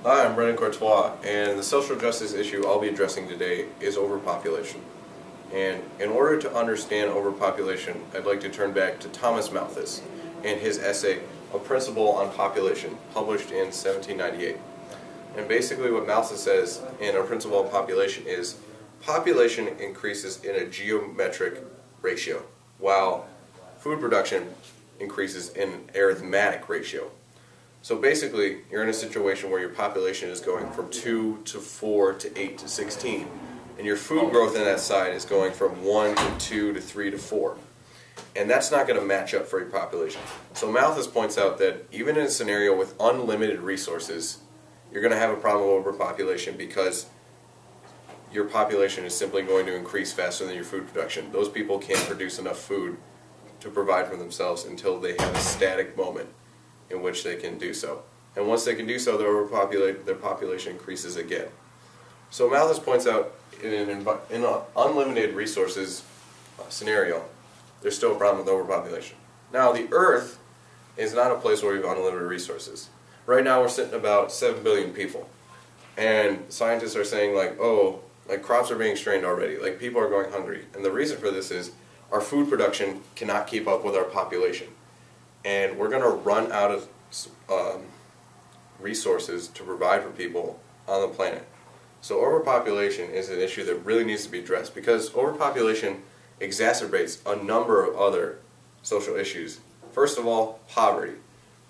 Hi, I'm Brennan Courtois, and the social justice issue I'll be addressing today is overpopulation. And in order to understand overpopulation, I'd like to turn back to Thomas Malthus and his essay, A Principle on Population, published in 1798. And basically what Malthus says in A Principle on Population is, population increases in a geometric ratio, while food production increases in an arithmetic ratio. So basically, you're in a situation where your population is going from 2 to 4 to 8 to 16. And your food growth in that side is going from 1 to 2 to 3 to 4. And that's not going to match up for your population. So Malthus points out that even in a scenario with unlimited resources, you're going to have a problem with overpopulation because your population is simply going to increase faster than your food production. Those people can't produce enough food to provide for themselves until they have a static moment in which they can do so. And once they can do so, their population increases again. So Malthus points out in an unlimited resources scenario, there's still a problem with overpopulation. Now, the Earth is not a place where we have unlimited resources. Right now we're sitting about 7 billion people. And scientists are saying like crops are being strained already, like people are going hungry. And the reason for this is our food production cannot keep up with our population. And we're going to run out of resources to provide for people on the planet. So overpopulation is an issue that really needs to be addressed because overpopulation exacerbates a number of other social issues. First of all, poverty.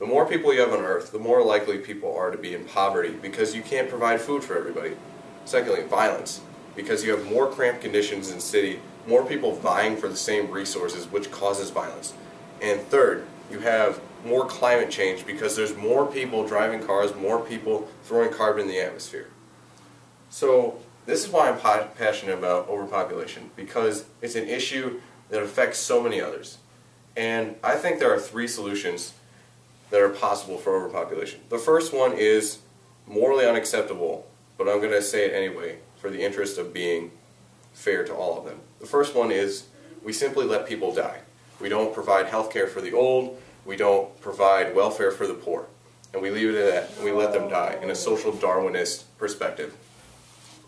The more people you have on Earth, the more likely people are to be in poverty because you can't provide food for everybody. Secondly, violence. Because you have more cramped conditions in the city, more people vying for the same resources, which causes violence. And third, you have more climate change because there's more people driving cars, more people throwing carbon in the atmosphere. So this is why I'm passionate about overpopulation, because it's an issue that affects so many others. And I think there are 3 solutions that are possible for overpopulation. The first one is morally unacceptable, but I'm going to say it anyway for the interest of being fair to all of them. The first one is we simply let people die. We don't provide health care for the old, we don't provide welfare for the poor. And we leave it at that, and we let them die in a social Darwinist perspective.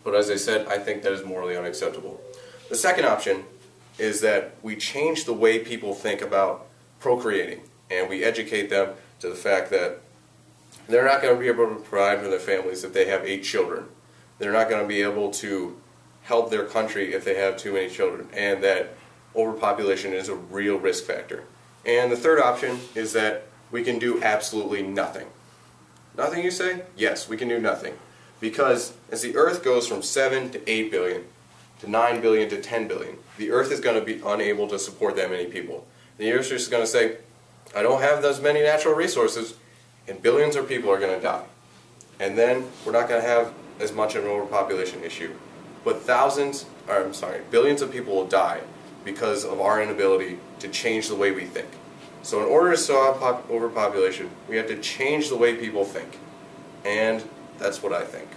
But as I said, I think that is morally unacceptable. The second option is that we change the way people think about procreating, and we educate them to the fact that they're not going to be able to provide for their families if they have 8 children. They're not going to be able to help their country if they have too many children, and that overpopulation is a real risk factor. And the third option is that we can do absolutely nothing. Nothing, you say? Yes, we can do nothing. Because as the Earth goes from 7 to 8 billion, to 9 billion to 10 billion, the Earth is going to be unable to support that many people. The Earth is just going to say, I don't have those many natural resources, and billions of people are going to die. And then we're not going to have as much of an overpopulation issue. But billions of people will die because of our inability to change the way we think. So in order to stop overpopulation, we have to change the way people think. And that's what I think.